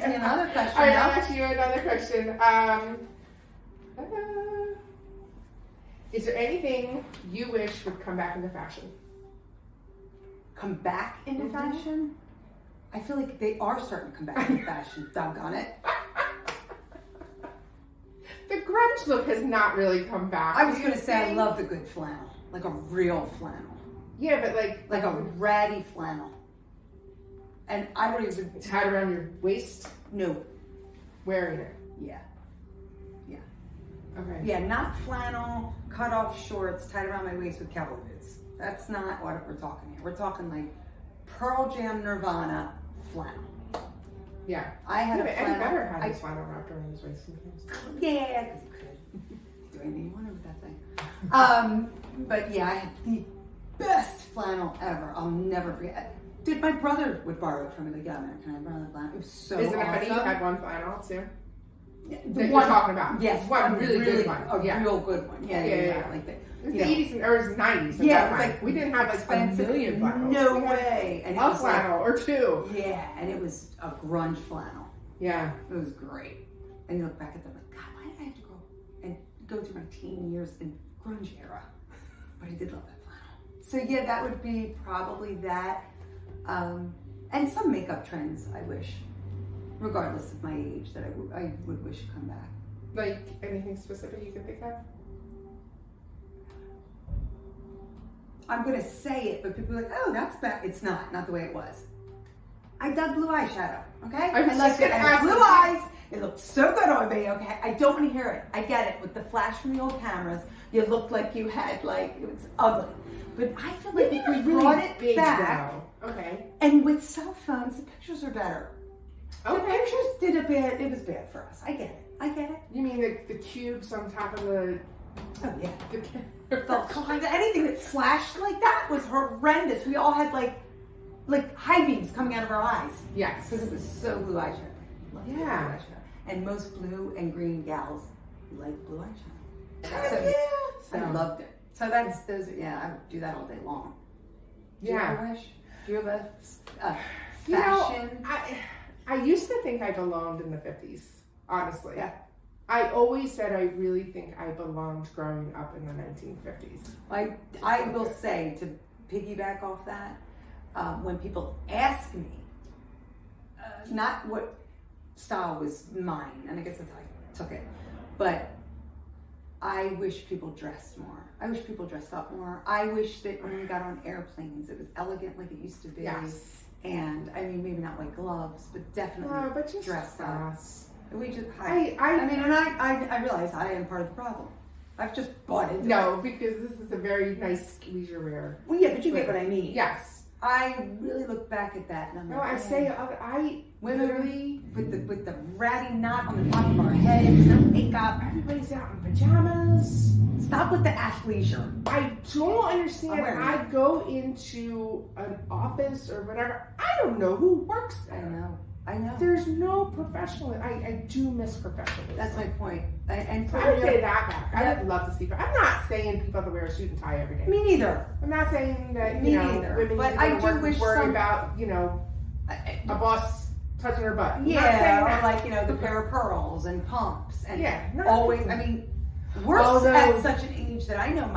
ask me another question. All right, I'll ask you another question. Is there anything you wish would come back into fashion? Come back into fashion? I feel like they are starting to come back into fashion. Doggone it. The grunge look has not really come back. I was going to say I love the good flannel. Like a real flannel. Yeah, but like a ratty flannel. And I don't even... Tied around your waist? No. Wearing it? Yeah. Yeah. Okay. Yeah, not flannel, cut off shorts, tied around my waist with cowboy boots. That's not what we're talking here. We're talking like Pearl Jam Nirvana flannel. Yeah. I had a flannel. Eddie Vedder had his flannel wrapped around his waist sometimes. Yeah, because he could. Do anything you wanted with that thing. But yeah, I had the best flannel ever. I'll never forget. Dude, my brother would borrow it from me. Like, yeah, man, can I borrow that flannel? It was so awesome. Isn't it funny you had one flannel too? Yeah, that you're talking about. Yes, one really good one. A real good one. Yeah. Like the, it was the 80s or 90s. Yeah, it was like we didn't have like a million flannels. No way. And a flannel or two. Yeah, and it was a grunge flannel. Yeah. It was great. And you look back at them like, God, why did I have to go through my teen years in grunge era? But I did love that flannel. So yeah, that would be probably that. And some makeup trends, I wish, regardless of my age, that I would wish to come back. Like anything specific you can think of? I'm going to say it, but people are like, oh, that's bad. It's not the way it was. I dug blue eyeshadow, okay? I liked it. I had blue eyes. It looked so good on me, okay? I don't want to hear it. I get it. With the flash from the old cameras, you looked like you had, like, it was ugly. But I feel like if we brought it back, okay, and with cell phones, the pictures are better. Okay. The pictures it was bad for us. I get it. You mean the cubes on top of the... Oh, yeah. Anything that flashed like that was horrendous. We all had, like high beams coming out of our eyes. Yes. Because it was so blue eyeshadow. Blue eyeshadow. And most blue and green gals like blue eyeshadow. So I loved it. So I would do that all day long. Do you have a wish? Do you have a fashion? I used to think I belonged in the 50s, honestly. Yeah. I always said I really think I belonged growing up in the 1950s. I will say, to piggyback off that, when people ask me, not what style was mine, and I guess that's how I took it, but I wish people dressed more. I wish people dressed up more. I wish that when we got on airplanes, it was elegant like it used to be. Yes. And I mean, maybe not like gloves, but definitely just dressed up. We just, I realize I am part of the problem. I've just bought into it. No, because this is a very nice leisure wear. Well, yeah, but you get what I mean. Yes. I really look back at that and I'm like, literally with the ratty knot on the top of our heads, no makeup, everybody's out in pajamas. Stop with the athleisure. I don't understand. I go into an office or whatever. I don't know who works there. I know. There's no professional. I do miss professionalism. That's my point. I would say that back. I would love to see. I'm not saying people have to wear a suit and tie every day. Me neither. I'm not saying that women but I do wish worry about a boss touching her butt. Yeah, or like the pair of pearls and pumps and always. I mean, we're at such an age that I know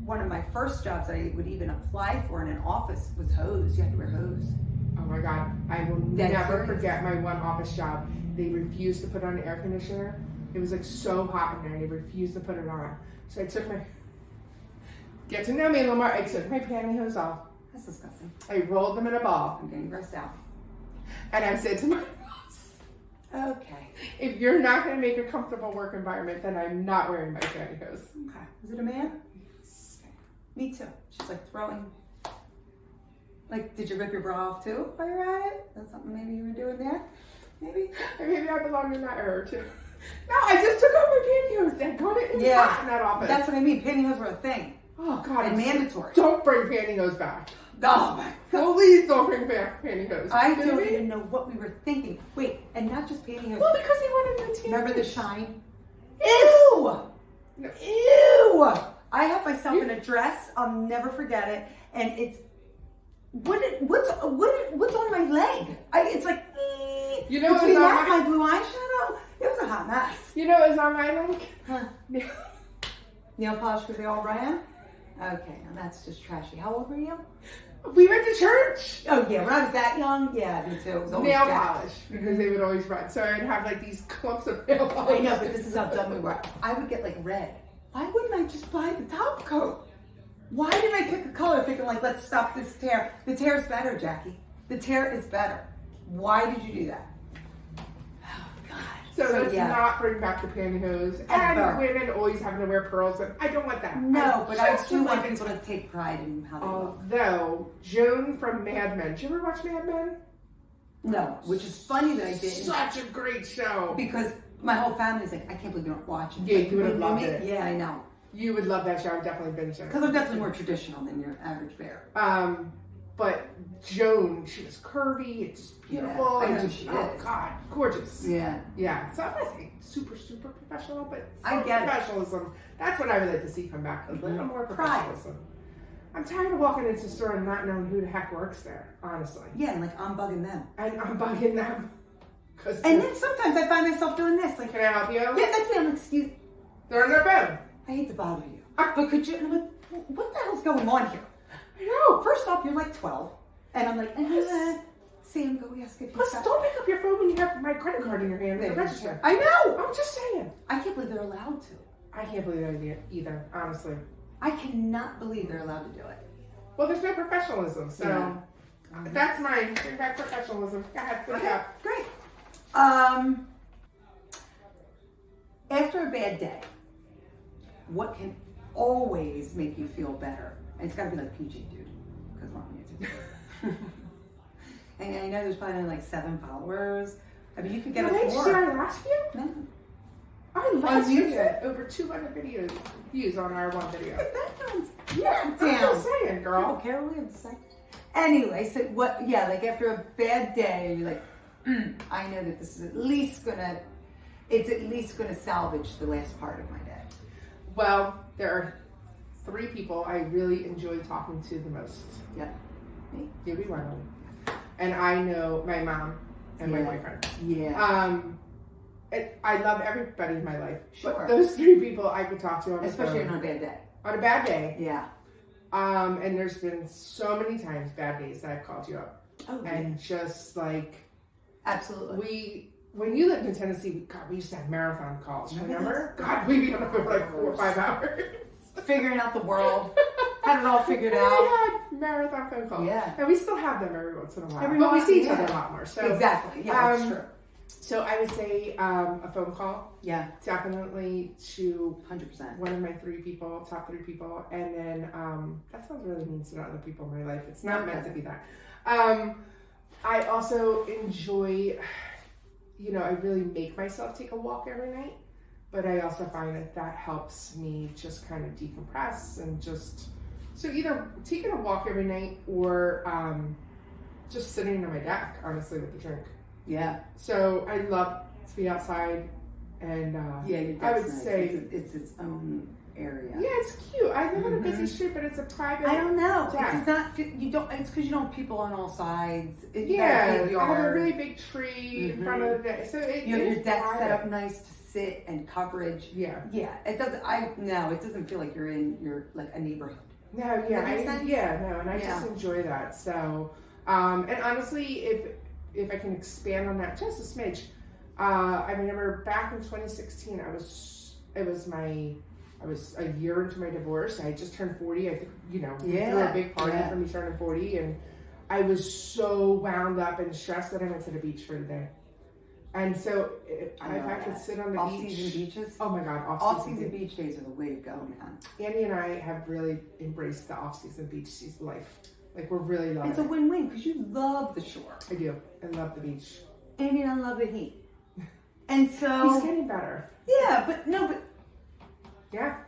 one of my first jobs that I would even apply for in an office was hose. You had to wear hose. Oh my God, I will never forget my one office job. They refused to put on an air conditioner. It was like so hot in there and they refused to put it on. So I took get to know me a little more, I took my pantyhose off. That's disgusting. I rolled them in a ball. I'm getting grossed out. And I said to my boss, okay, if you're not going to make a comfortable work environment, then I'm not wearing my pantyhose. Okay. Was it a man? Yes. Me too. She's like throwing... Like, did you rip your bra off too while you're at it? That's something maybe you were doing there? Maybe I belong in that era too. No, I just took off my pantyhose. Thank God it was hot in that office. That's what I mean. Pantyhose were a thing. Oh God, and mandatory. Don't bring pantyhose back. Oh my God. Please don't bring back pantyhose. I don't even know what we were thinking. Wait, and not just pantyhose. Well, because they wanted to tan. Remember the shine? Ew! No. Ew! I have myself in a dress. I'll never forget it, and it's. What's on my leg? It's like, You know, between that and my blue eyeshadow, it was a hot mess. You know, it was on my like. Huh. Nail polish because they all ran? Okay, now that's just trashy. How old were you? We went to church. Oh yeah, when I was that young, yeah, me too. It was always nail jacked. polish because they would always run. So I'd have like these clumps of nail polish. I know, but this is how dumb we were. I would get like red. Why wouldn't I just buy the top coat? Why did I pick a color thinking like, let's stop this tear? The tear is better, Jackie. The tear is better. Why did you do that? Oh God. So let's not bring back the pantyhose. And women always having to wear pearls. And I don't want that. No, but I do want people to take pride in how they look. Although, Joan from Mad Men. Did you ever watch Mad Men? No, which is funny that I didn't. Such a great show. Because my whole family's like, I can't believe you don't watch it. Yeah, like, you would have loved it. Yeah, I know. You would love that show. I've definitely been to it. Because I'm definitely more traditional than your average bear. But Joan, she was curvy, it's just beautiful. Yeah, I know and she oh is. God, gorgeous. Yeah. Yeah. So I'm not saying super professional, but I get professionalism. That's what I would like to see come back. A little more professionalism. I'm tired of walking into a store and not knowing who the heck works there, honestly. Yeah, and like I'm bugging them. And I'm bugging them. And then sometimes I find myself doing this. Like, can I help you? Yeah, that's me. I'm like, excuse. They're on their phone. I hate to bother you. But could you, and I'm like, what the hell's going on here? I know. First off, you're like 12. And I'm like, Sam, go ask if Plus, don't pick up your phone when you have my credit card in your hand. They register. I know. I'm just saying. I can't believe they're allowed to. I can't believe that either, honestly. I cannot believe they're allowed to do it. Well, there's no professionalism, so that's mine. Bring back professionalism. Go ahead, put it up. Great. After a bad day, what can always make you feel better? And it's got to be like PG, dude, because we're on YouTube. And I know there's probably only like 7 followers. I mean, you could get a 4. Did I last you? No. I last you get over 200 views on our one video. Yeah, I'm just saying, girl. People care what we have to say. Anyway, so what? Yeah, like after a bad day, you're like, I know that this is at least gonna salvage the last part of my day. Well, there are 3 people I really enjoy talking to the most. Yeah, me. You be one of them. And I know my mom and my boyfriend. Yeah. I love everybody in my life. Sure. But those 3 people I could talk to on the phone. Especially on a bad day. On a bad day. Yeah. And there's been so many times, bad days, that I've called you up. Oh, yeah. And just like... Absolutely. When you lived in Tennessee, God, we used to have marathon calls. Remember? God, we'd be on the phone for like 4 or 5 hours. Figuring out the world. Had it all figured out. We had marathon phone calls. Yeah. And we still have them every once in a while. But we see each other a lot more. So exactly. Yeah, that's true. So I would say a phone call. Yeah. Definitely to 100%. One of my 3 people, top 3 people. And then that sounds really mean to other people in my life. It's not meant to be that. I also enjoy, I really make myself take a walk every night. But I also find that helps me just kind of decompress and just... So either taking a walk every night or just sitting on my deck, honestly, with the drink. Yeah. So I love to be outside, and I would say it's its own area. Yeah, it's cute. I live on a busy street, but it's a private. I don't know. Deck. It's not. You don't. It's because you don't have people on all sides. I have a really big tree in front of the deck, so your deck's set up nice to sit and coverage. Yeah. Yeah. It doesn't. It doesn't feel like you're in like a neighborhood. No. Yeah. And I just enjoy that. So, and honestly, if I can expand on that just a smidge, I remember back in 2016, I was a year into my divorce. I had just turned 40. I think, we threw a big party for me turning 40, and I was so wound up and stressed that I went to the beach for the day. And so, if I could sit on the beach. Off-season beaches? Oh my God, off-season beach days are the way to go, man. Andy and I have really embraced the off-season beach life. Like, we're really loving it. It's a win-win because you love the shore. I do. I love the beach. Andy and I love the heat. And so... He's getting better. Yeah,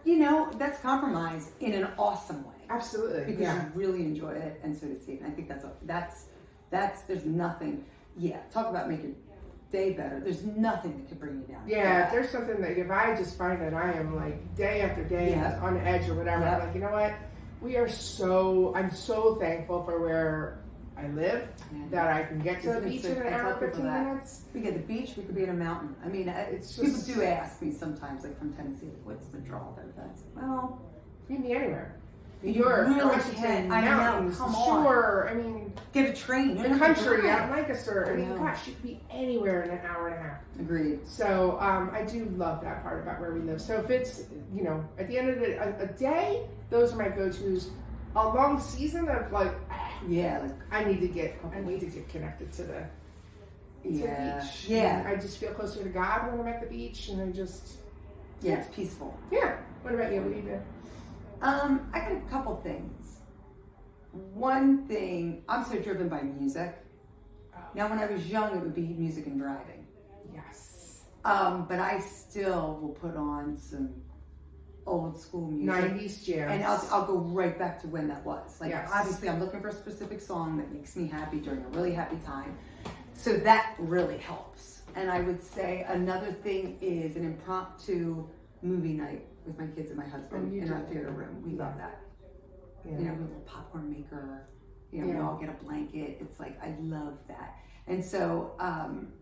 yeah. That's compromise in an awesome way. Absolutely. Because you really enjoy it, and so does he. And I think that's there's nothing. Yeah, talk about making day better. There's nothing that could bring you down. Yeah, if there's something that if I just find that I am like day after day on edge or whatever, I'm like, you know what? I'm so thankful for where I live, that I can get to the beach in an hour, 15 minutes. We get the beach, we could be at a mountain. I mean, it's just, people do ask me sometimes, like from Tennessee, like, what's the draw there? That's, well, you can be anywhere. You really can. I know, come on. Shore, I mean, get a train. The country out in Lancaster. I mean, gosh, you could be anywhere in an hour and a half. Agreed. So I do love that part about where we live. So if it's, you know, at the end of a day, those are my go-tos. A long season of like, I need to get connected to the beach. Yeah. I just feel closer to God when I'm at the beach, and I just it's peaceful. Yeah. What about you? What do you do? I got a couple things. One thing, I'm so driven by music. Now, when I was young, it would be music and driving. Yes. But I still will put on some old school music. 90s jams. And I'll go right back to when that was. Like, obviously, I'm looking for a specific song that makes me happy during a really happy time. So that really helps. And I would say another thing is an impromptu movie night with my kids and my husband in our theater room. We love that. Yeah. You know, we have a little popcorn maker. You know, we all get a blanket. It's like, I love that. And so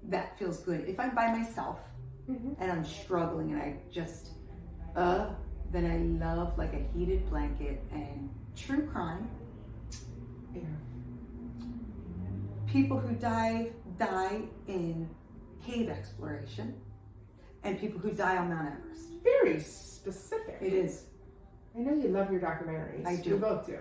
that feels good. If I'm by myself and I'm struggling and I just, then I love like a heated blanket and true crime. Yeah. People who die in cave exploration, and people who die on Mount Everest. Very specific. It is. I know you love your documentaries. I do. We both do.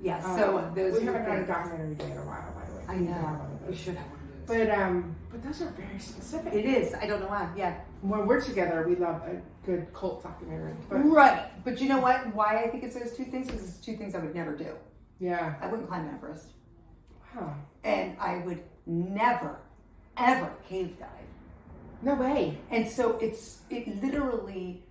Yeah, so those we haven't had a documentary day in a while, by the way. I know. We should have one of those. But those are very specific. It is. I don't know why. Yeah. When we're together, we love a good cult documentary. Right. But you know what? Why I think it's those two things? Because it's two things I would never do. Yeah. I wouldn't climb Everest. Wow. And I would never, ever cave dive. No way. And so it literally,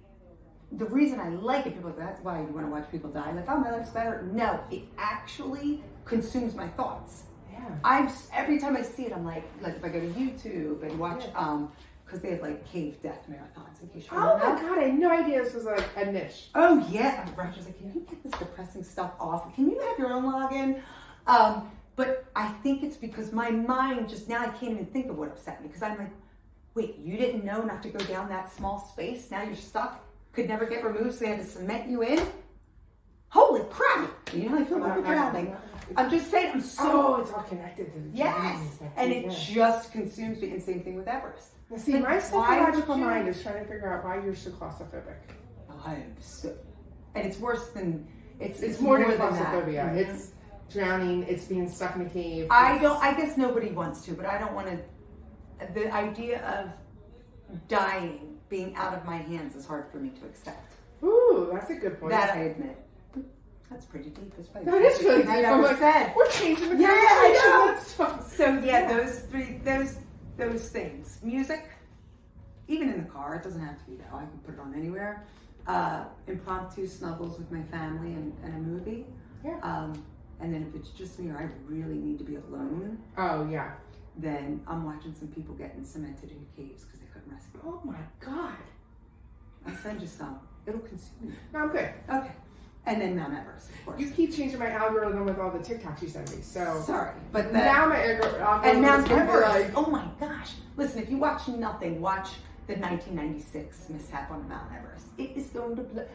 the reason I like it, people are like, that's why you want to watch people die. Like, oh, my life's better. No, it actually consumes my thoughts. Yeah. Every time I see it, I'm like if I go to YouTube and watch, because they have like cave death marathons. In case you my God, I had no idea this was like a niche. Oh yeah. Roger's like, can you get this depressing stuff off? Can you have your own login? But I think it's because my mind just now I can't even think of what upset me, because I'm like, wait, you didn't know not to go down that small space? Now you're stuck? Could never get removed, so they had to cement you in? Holy crap! You know how I feel about drowning. I'm just saying, I'm so... Oh, it's all connected to the Yes! And it just consumes me, and same thing with Everest. Now see, my psychological mind is trying to figure out why you're so claustrophobic. Oh, I am so... And it's worse than... It's more than claustrophobia. Mm-hmm. It's drowning, it's being stuck in a cave. I guess nobody wants to, but I don't want to... The idea of dying, being out of my hands, is hard for me to accept. Ooh, that's a good point. That I admit. That's pretty deep. That is really deep. I'm like, said. We're changing the conversation. I know. So those things. Music, even in the car, it doesn't have to be that. I can put it on anywhere. Impromptu snuggles with my family and a movie. Yeah. And then if it's just me or I really need to be alone. Oh, yeah. Then I'm watching some people getting cemented in caves because they couldn't rescue. Oh my God. I'll send you some. It'll consume you. No, I'm good. Okay. And then Mount Everest, of course. You keep changing my algorithm with all the TikToks you send me, so... Sorry, but now my algorithm and Mount Everest, like... oh my gosh. Listen, if you watch nothing, watch the 1996 mishap on Mount Everest. It is going to...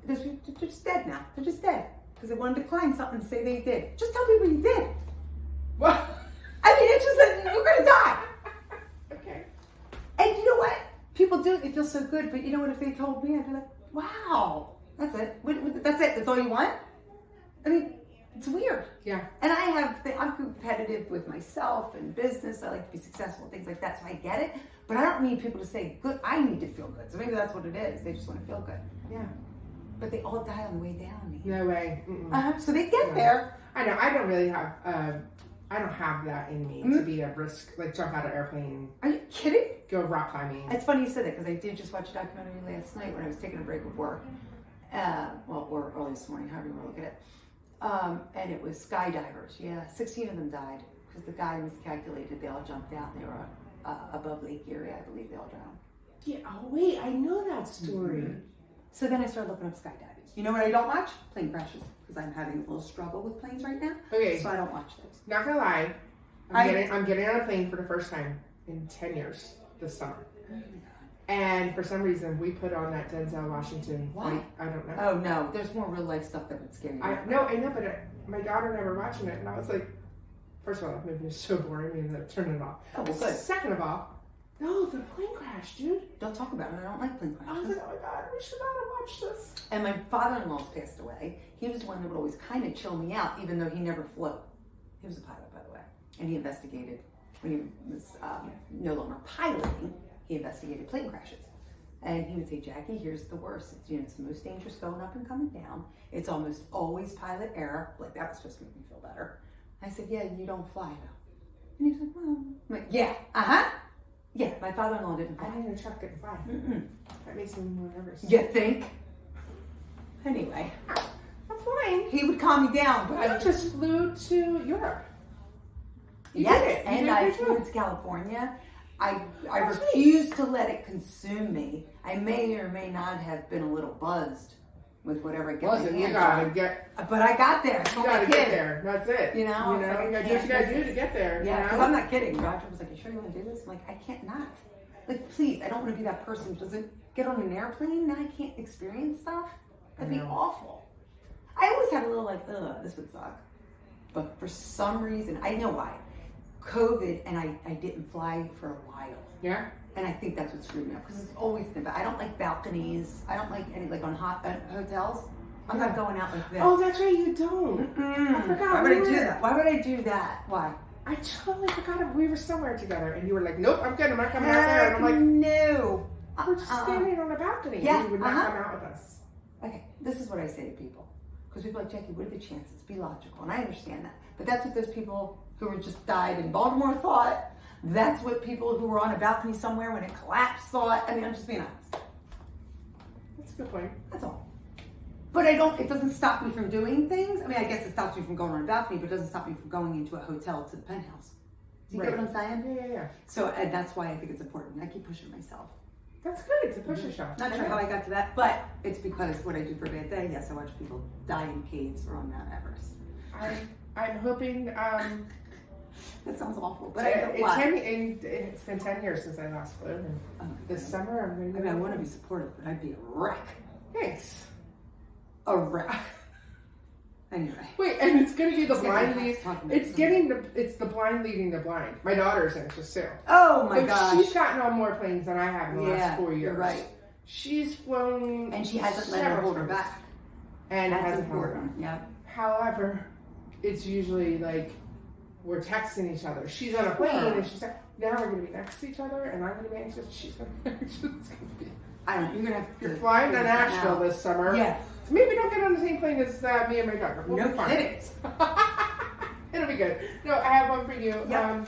They're just dead now. They're just dead. Because they wanted to climb something and say they did. Just tell people you did. What? I mean, it's just like, you're going to die. Okay. And you know what? People do it. They feel so good. But you know what? If they told me, I'd be like, wow. That's it. That's it. That's all you want? I mean, it's weird. Yeah. And I'm competitive with myself and business. I like to be successful, things like that. So I get it. But I don't need people to say, good, I need to feel good. So maybe that's what it is. They just want to feel good. Yeah. But they all die on the way down. No way. So they get there. I know. I don't really have... I don't have that in me to be a risk, like jump out of an airplane. Are you kidding? Go rock climbing. It's funny you said that because I did just watch a documentary last night when I was taking a break of work. Or early this morning, however you want to look at it. And it was skydivers. Yeah, 16 of them died because the guy miscalculated. They all jumped out and they were above Lake Erie. I believe they all drowned. Yeah. Oh wait, I know that story. Mm-hmm. So then I started looking up skydiving. You know what I don't watch? Plane crashes. Because I'm having a little struggle with planes right now. Okay. So I don't watch those. Not gonna lie, I'm getting on a plane for the first time in 10 years this summer. And for some reason, we put on that Denzel Washington flight. I don't know. Oh no, there's more real life stuff that would scare me. I know, but my daughter never watching it, and I was like, first of all, that movie is so boring, and then turn it off. Oh, well, good. Second of all, no, the plane crash, dude. Don't talk about it. I don't like plane crashes. I was like, oh my god, we should not have watched this. And my father-in-law's passed away. He was the one who would always kind of chill me out, even though he never flew. He was a pilot, by the way, and he investigated when he was no longer piloting. He investigated plane crashes. And he would say, Jackie, here's the worst. It's the most dangerous going up and coming down. It's almost always pilot error. Like, that was supposed to make me feel better. I said, yeah, you don't fly, though. And he was like, well, I'm like, yeah, yeah, my father-in-law didn't fly. I think the truck didn't fly. That makes me more nervous. You think? Anyway. I'm flying. He would calm me down. But I just flew to Europe. Yes, and I flew to California. I refused to let it consume me. I may or may not have been a little buzzed with whatever I get my hands on. But I got there. You gotta get there. That's it. You know, you gotta do what you gotta do to get there. Yeah, because I'm not kidding. Roger was like, "You sure you want to do this?" I'm like, "I can't not. Like, please, I don't want to be that person who doesn't get on an airplane. Now I can't experience stuff. That'd be awful." I always had a little like, "Ugh, this would suck." But for some reason, I know why. COVID, and I didn't fly for a while. Yeah. And I think that's what screwed me up, because it's always been bad. I don't like balconies. I don't like any, like on hotels. I'm not going out like this. Oh, that's right, you don't. I forgot. Why would I do that? Why would I do that? Why? I totally forgot we were somewhere together, and you were like, nope, I'm good. I'm not coming out there. And I'm like, no. We're just standing on a balcony. Yeah. You would not come out with us. Okay, this is what I say to people. Because people are like, Jackie, what are the chances? Be logical. And I understand that. But that's what those people who were just died in Baltimore thought. That's what people who were on a balcony somewhere when it collapsed thought. I mean, I'm just being honest. That's a good point. That's all. But it doesn't stop me from doing things. I mean, I guess it stops me from going on a balcony, but it doesn't stop me from going into a hotel to the penthouse. Do you get what I'm saying? Yeah. So that's why I think it's important. I keep pushing myself. That's good to push yourself. Not sure how I got to that, but it's because what I do for a bad day. Yes, I watch people die in caves or on Mount Everest. I'm hoping. That sounds awful, but it's been 10 years since I last flew. And this summer, I'm going to. I mean, I want to be supportive, but I'd be a wreck. Thanks. A wreck. Anyway. Wait, and it's going to be the blind lead. It's the blind leading the blind. My daughter's anxious too. Oh my gosh. She's gotten on more planes than I have in the last 4 years. You're right. She's flown. And she hasn't let her hold her back. And that's important. Yeah. However, it's usually like we're texting each other. She's on a plane and she's like, now we're going to be next to each other and I'm going to be anxious. She's going to be anxious. It's going to be. You're flying to Nashville this summer. Yeah. Maybe don't get on the same plane as me and my daughter. No kidding. It'll be good. No, I have one for you. Yep.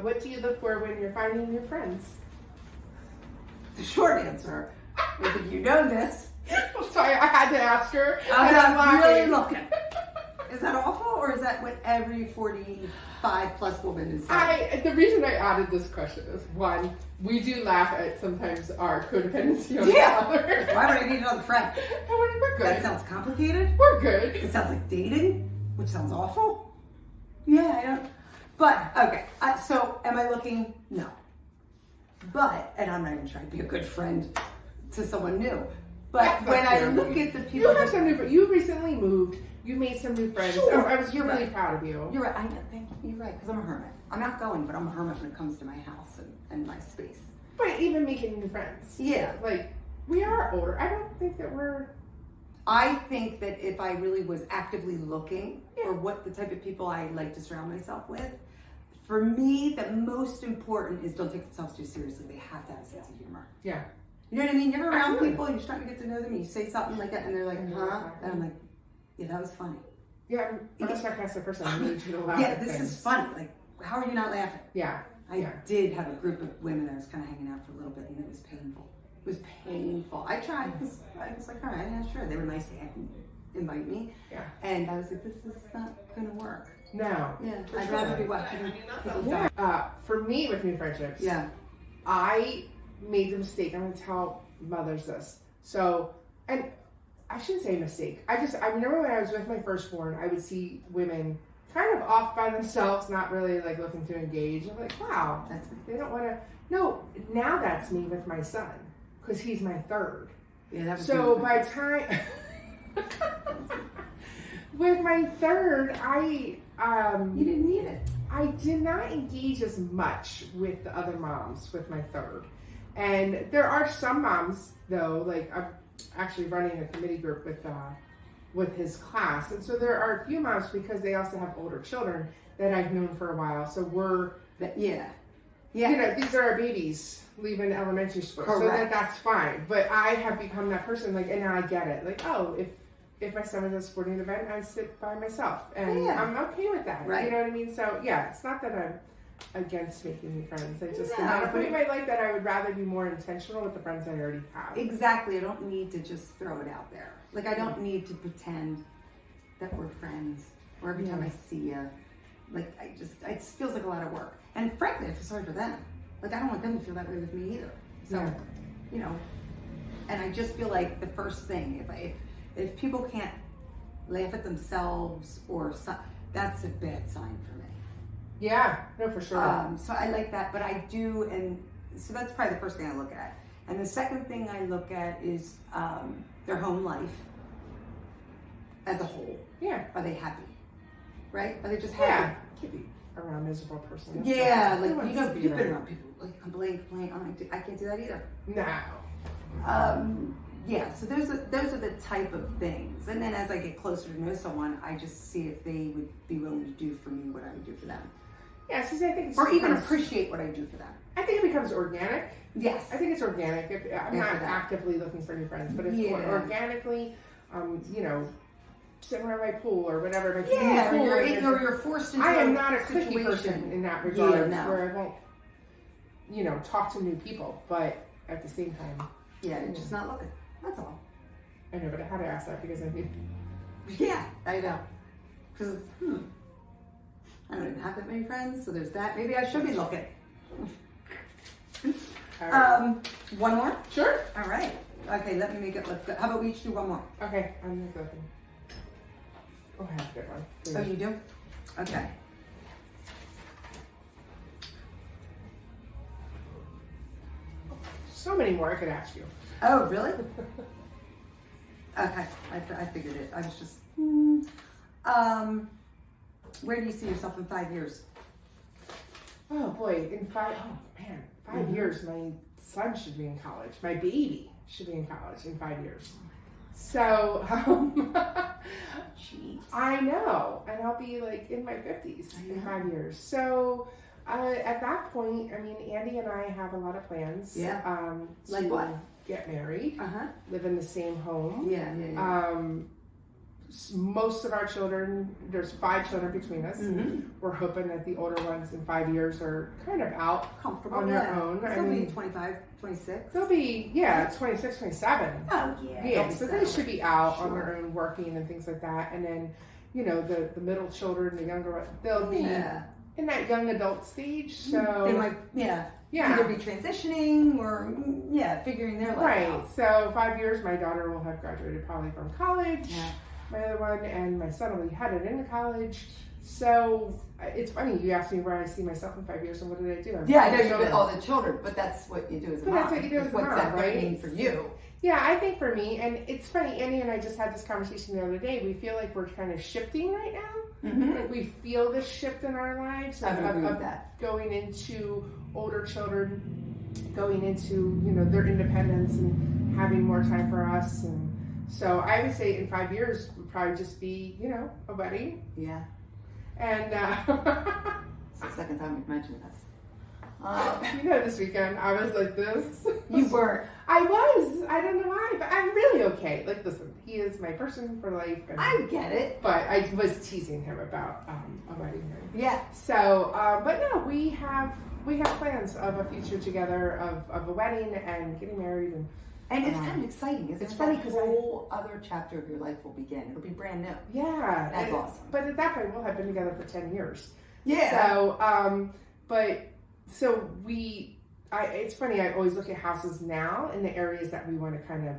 What do you look for when you're finding new friends? The short answer, you know this. I'm sorry, I had to ask her. I'm really looking. Is that awful, or is that what every 45 plus woman is saying? The reason I added this question is, one, we do laugh at sometimes our codependency on each other. Why would I need another friend? We're good. That sounds complicated. We're good. It sounds like dating, which sounds awful. Yeah, I don't. But, okay, so am I looking? No. But, and I'm not even trying to be a good friend to someone new. But when I look at the people... You have some new friends. You recently moved. You made some new friends. Sure. I was really proud of you. You're right. I know. Thank you. You're right. Because I'm a hermit. I'm not going, but I'm a hermit when it comes to my house and my space. But even making new friends. Yeah. Like, we are older. I don't think that we're... I think that if I really was actively looking for what the type of people I like to surround myself with, for me, the most important is don't take themselves too seriously. They have to have a sense of humor. Yeah. You know what I mean? You're around people and you're starting to get to know them and you say something like that and they're like, huh? And I'm like, yeah, that was funny. Yeah, I'm a sarcastic person. I need you to laugh. Yeah, this is funny. Like, how are you not laughing? Yeah. I did have a group of women that I was kind of hanging out for a little bit and it was painful. It was painful. I tried because I was like, all right, yeah, sure. They were nice to invite me. Yeah. And I was like, this is not going to work. No. Yeah. I'd rather be watching people die. For me, with new friendships, I made the mistake. I'm going to tell mothers this. So, and I shouldn't say mistake. I remember when I was with my firstborn, I would see women kind of off by themselves, not really like looking to engage. I'm like, wow, they don't want to. No, now that's me with my son because he's my third. Yeah, that was so by the time with my third, you didn't need it. I did not engage as much with the other moms with my third, and there are some moms though. Like I'm actually running a committee group with his class, and so there are a few moms because they also have older children that I've known for a while. So yeah. You know, these are our babies leaving elementary school, Correct. so that's fine. But I have become that person, like, and now I get it. Like, oh, if my son is at a sporting event, I sit by myself, and I'm okay with that. Right. You know what I mean? So yeah, it's not that I'm against making new friends. I just am No, at a point in my life that I would rather be more intentional with the friends I already have. Exactly. I don't need to just throw it out there. Like I don't need to pretend that we're friends, or every time I see you, like it just feels like a lot of work. And frankly, I feel sorry for them. Like I don't want them to feel that way with me either. So, you know, and I just feel like the first thing, if people can't laugh at themselves that's a bad sign for me. Yeah, no, for sure. So I like that, but I do, and so that's probably the first thing I look at. And the second thing I look at is their home life as a whole. Yeah. Are they happy? Right? Are they just happy? Can't be around a miserable person. Yeah, like you know, you've been around people like complain. I can't do that either. No. Yeah, so those are the type of things. And then as I get closer to know someone, I just see if they would be willing to do for me what I would do for them. Yeah, so I think or even appreciate what I do for them. I think it becomes organic. Yes. I think it's organic. I'm not actively looking for new friends, but it's organically, you know, sitting around my pool or whatever. Or you're forced into I am a not a cliquey person in that regard, where I won't, you know, talk to new people, but at the same time. Yeah, you're just not looking. That's all. I know, but I had to ask that because I knew. Yeah, I know. Because, I don't even have that many friends, so there's that. Maybe I should be looking. Right. One more? Sure. All right. Okay, let me make it look good. How about we each do one more? Okay, I'm gonna go. Oh, I have a good one. Please. Oh, you do? Okay. So many more I could ask you. Oh, really? Okay, I figured it. I was just, where do you see yourself in 5 years? Oh boy, in 5 years, my son should be in college. My baby should be in college in 5 years. So, Jeez. I know, and I'll be like in my 50s in 5 years. So, at that point, I mean, Andy and I have a lot of plans. Yeah. Like what? Get married. Live in the same home. Yeah. Most of our children, there's 5 children between us. We're hoping that the older ones in 5 years are kind of out comfortable on their own. They'll be 25, 26. They'll be, 26, 27. Oh, yeah. Yeah, so they should be out on their own working and things like that. And then, you know, the middle children, the younger ones, they'll be in that young adult stage. So they might, either be transitioning or, figuring their life out. So 5 years, my daughter will have graduated probably from college. Yeah. My other one, and my son will be headed into college. So it's funny, you asked me where I see myself in 5 years and what did I do? I know you with all the children, but that's what you do as a mom. That's what you do as a mom, What's that right? mean for you? Yeah, I think for me, and it's funny, Annie and I just had this conversation the other day, we feel like we're kind of shifting right now. Like we feel this shift in our lives of going into older children, going into, you know, their independence and having more time for us. And so I would say in 5 years would probably just be, you know, a wedding. Yeah. And it's the second time we've mentioned this. you know, this weekend I was like this. You were. I was. I don't know why, but I'm really okay. Like, listen, he is my person for life. And, I get it. But I was teasing him about a wedding ring. Yeah. So, but no, we have plans of a future together of a wedding and getting married and it's kind of exciting. It's funny because a whole other chapter of your life will begin. It'll be brand new. Yeah. That's awesome. But at that point, we'll have been together for 10 years. Yeah. So, so we it's funny, I always look at houses now in the areas that we want to kind of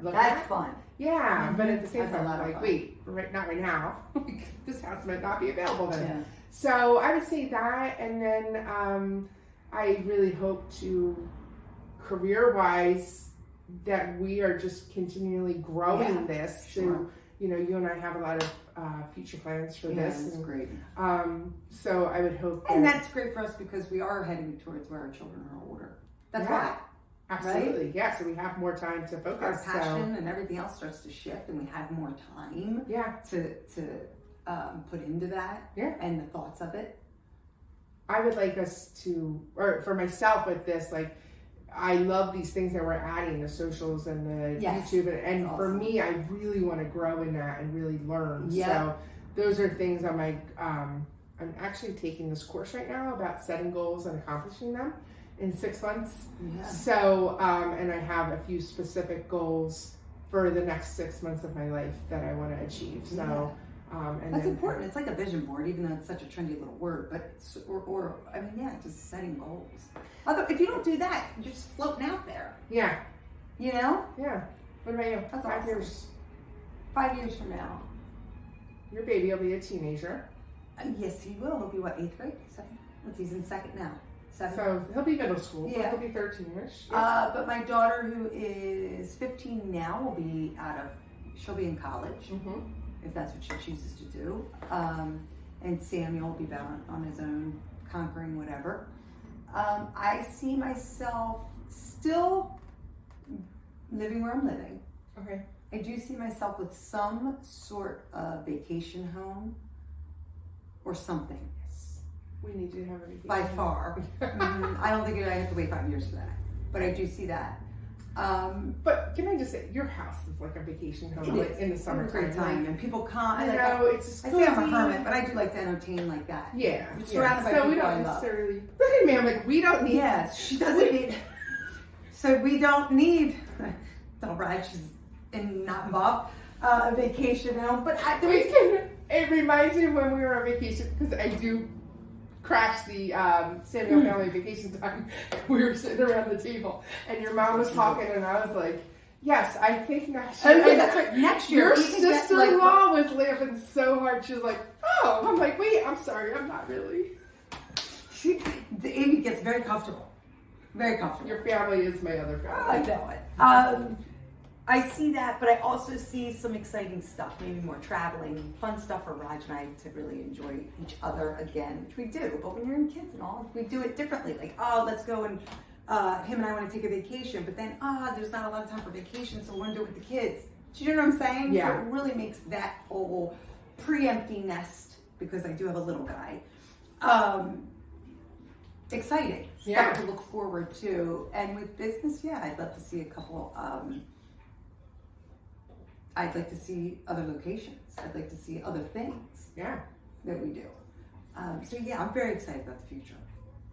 look that's at. fun. Yeah, but at the same time, I'm like, wait, not right now. This house might not be available then. Yeah. So I would say that, and then I really hope to, career-wise, that we are just continually growing this. Sure. You know, you and I have a lot of future plans for this. That's great. So I would hope and that's great for us because we are heading towards where our children are older. That's why. Absolutely. Right? Yeah, so we have more time to focus. Our passion and everything else starts to shift, and we have more time to put into that and the thoughts of it. I would like us to, or for myself with this, like, I love these things that we're adding, the socials and the YouTube, and for me, I really want to grow in that and really learn. So those are things I'm like, I'm actually taking this course right now about setting goals and accomplishing them in 6 months. Yeah. So, and I have a few specific goals for the next 6 months of my life that I want to achieve. So, and that's important. It's like a vision board, even though it's such a trendy little word, but it's, just setting goals. Although, if you don't do that, you're just floating out there. Yeah. You know? Yeah. What about you? That's 5 awesome. years. 5 years from now. Your baby will be a teenager. Yes, he will. He'll be, what, 8th grade? 7th? Let's see, he's in 2nd now. 7th. So he'll be middle school. Yeah. He'll be 13-ish. Yeah. But my daughter, who is 15 now, will be she'll be in college, if that's what she chooses to do. And Samuel will be back on his own, conquering whatever. I see myself still living where I'm living. Okay. I do see myself with some sort of vacation home or something. Yes. We need to have a vacation. By far. I don't think I have to wait 5 years for that. But I do see that. But can I just say, your house is like a vacation home in the summertime. Time, and people come. I know, it's just cozy. I say I'm a hermit, but I do like to entertain like that. Yeah. Surrounded by so people we don't I love. necessarily. Look at me, I'm like, we don't need. Yes, she doesn't need. So we don't need. Don't brag, she's not involved. A vacation home, but it reminds me of when we were on vacation, because I do crash the Samuel family vacation time. We were sitting around the table, and your mom was talking, and I was like, "Yes, I think next year." That's right. Next year, your sister-in-law was laughing so hard. She was like, "Oh," I'm like, "Wait, I'm sorry, I'm not really." Amy gets very comfortable. Very comfortable. Your family is my other family. I know it. I see that, but I also see some exciting stuff, maybe more traveling, fun stuff for Raj and I to really enjoy each other again, which we do. But when you're in kids and all, we do it differently. Like, let's go and him and I want to take a vacation, but then there's not a lot of time for vacation, so we want to do it with the kids. Do you know what I'm saying? Yeah. So it really makes that whole pre-empty nest, because I do have a little guy, exciting. Stuff to look forward to. And with business, I'd love to see a couple. I'd like to see other locations. I'd like to see other things that we do. So I'm very excited about the future.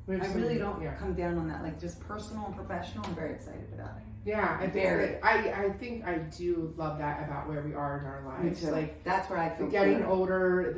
I really don't come down on that, like just personal and professional. I'm very excited about it. Yeah, I think I do love that about where we are in our lives. Me too. Like, that's where I feel getting older.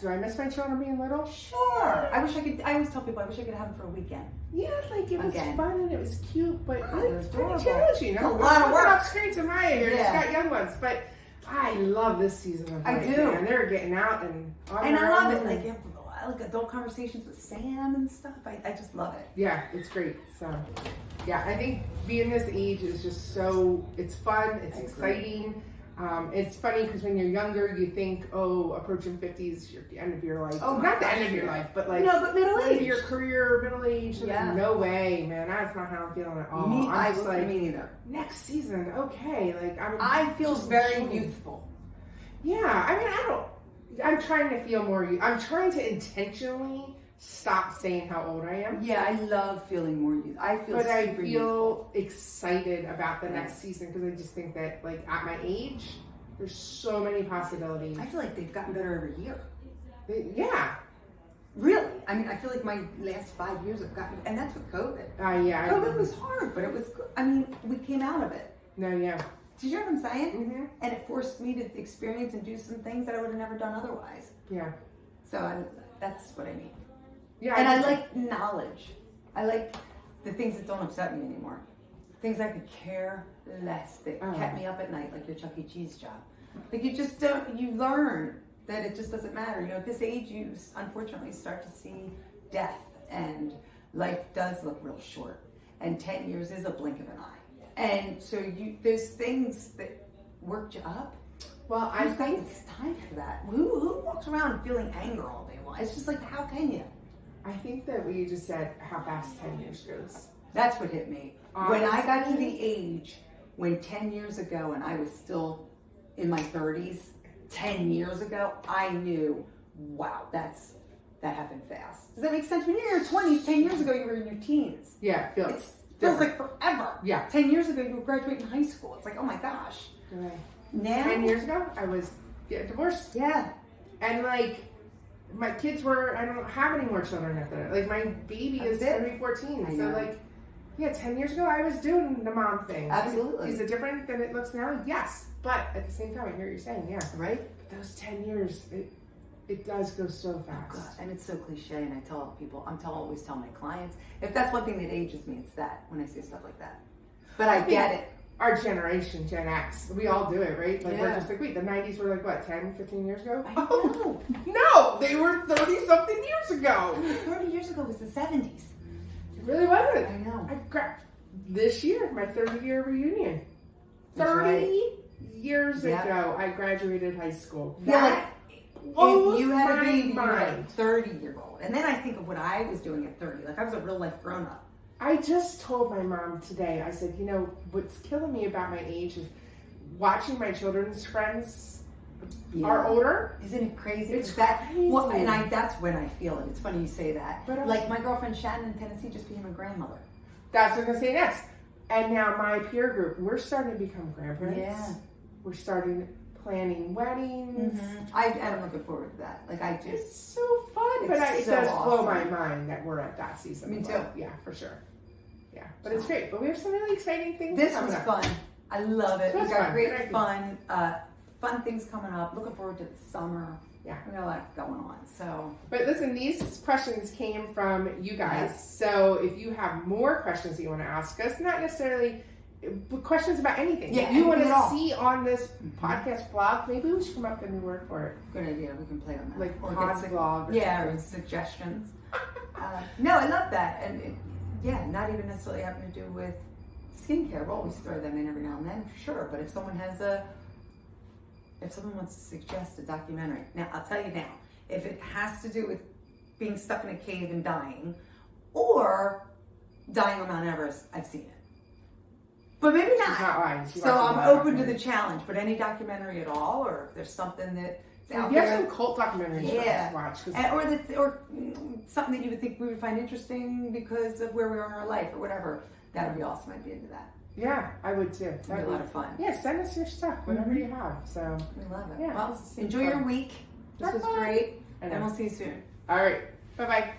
Do I miss my children being little? Sure. I always tell people I wish I could have them for a weekend. Yeah, like it was fun and it was cute, but it's pretty challenging. It's a lot of work. Screens in my area, just got young ones, but I love this season of life. I do. And they're getting out and I love it. Like adult conversations with Sam and stuff. I just love it. Yeah, it's great. So, I think being this age is just it's fun, it's exciting. It's funny because when you're younger, you think, approaching 50 is the end of your life. Oh, not the end of your life, but like but middle age, your career, middle age. No way, man. That's not how I'm feeling at all. Me neither. Next season, okay. Like I feel very youthful. Yeah, I mean, I'm trying to feel more. I'm trying to intentionally stop saying how old I am. Yeah, I love feeling more youthful. I feel youthful. Excited about the next season because I just think that, like, at my age, there's so many possibilities. I feel like they've gotten better every year. Yeah. Really? I mean, I feel like my last 5 years have gotten, and that's with COVID. COVID was hard, but it was good. I mean, we came out of it. No, yeah. Do you know what I'm saying? Mm-hmm. And it forced me to experience and do some things that I would have never done otherwise. Yeah. So that's what I mean. Yeah, And I like knowledge. I like the things that don't upset me anymore. Things I could care less that kept me up at night, like your Chuck E. Cheese job. Like you just don't, you learn that it just doesn't matter. You know, at this age, you unfortunately start to see death, and life does look real short. And 10 years is a blink of an eye. And so there's things that worked you up. Well, I think it's time for that. Who walks around feeling anger all day long? It's just like, how can you? I think that what you just said, how fast 10 years goes. That's what hit me. Honestly, when I got to the age when 10 years ago, and I was still in my 30s, 10 years ago, I knew, wow, that happened fast. Does that make sense? When you're in your 20s, 10 years ago, you were in your teens. Yeah, it feels like forever. Yeah. 10 years ago, you were graduating high school. It's like, oh my gosh. Right. Now, 10 years ago, I was getting divorced. Yeah. And like, my kids were, I don't have any more children after that. Like, my baby is going to be 14. So like, yeah, 10 years ago, I was doing the mom thing. Absolutely. Is it different than it looks now? Yes. But at the same time, I hear what you're saying, yeah. Right? But those 10 years, it does go so fast. Oh God. And it's so cliche, and I tell people, always tell my clients, if that's one thing that ages me, it's that, when I say stuff like that. But I get it. Our generation, Gen X, we all do it, right? Like, we're just like, wait, the 90s were like, what, 10, 15 years ago? I know. No, they were 30-something years ago. 30 years ago was the 70s. It really wasn't. I know. This year, my 30-year reunion. That's 30 years ago, I graduated high school. That, if you had a baby, you were mind. a 30-year-old. And then I think of what I was doing at 30. Like, I was a real-life grown-up. I just told my mom today, I said, you know, what's killing me about my age is watching my children's friends are older. Isn't it crazy? It's crazy. Well, and that's when I feel it. It's funny you say that. But like my girlfriend Shannon in Tennessee just became a grandmother. That's what I'm going to say next. And now my peer group, we're starting to become grandparents. Yeah. We're starting planning weddings. Mm-hmm. I'm looking forward to that. Like it's so fun. But it does blow my mind that we're at that season. Me too. Yeah, for sure. Yeah, but it's great. But we have some really exciting things This coming was up. fun. I love it. We got great fun. Fun things coming up. Looking forward to the summer. Yeah. We got a lot going on. So. But listen, these questions came from you guys. Yes. So if you have more questions that you want to ask us, not necessarily questions about anything. Yeah, you want to see on this podcast blog, maybe we should come up with a new word for it. Good idea. We can play on that. Like pod blog. Or suggestions. No, I love that. And not even necessarily having to do with skincare. We'll always throw them in every now and then, for sure. But if someone wants to suggest a documentary, now I'll tell you now, if it has to do with being stuck in a cave and dying, or dying on Mount Everest, I've seen it. But maybe not. She's not lying. So I'm open to the challenge. But any documentary at all, or if there's something that out there, have some cult documentaries for us to watch, or something that you would think we would find interesting because of where we are in our life or whatever, that would be awesome. I'd be into that. Yeah, I would too. That'd be a lot of fun. Yeah, send us your stuff, whatever you have. So we love it. Yeah, well, enjoy your week. This was great, and we'll see you soon. All right, bye bye.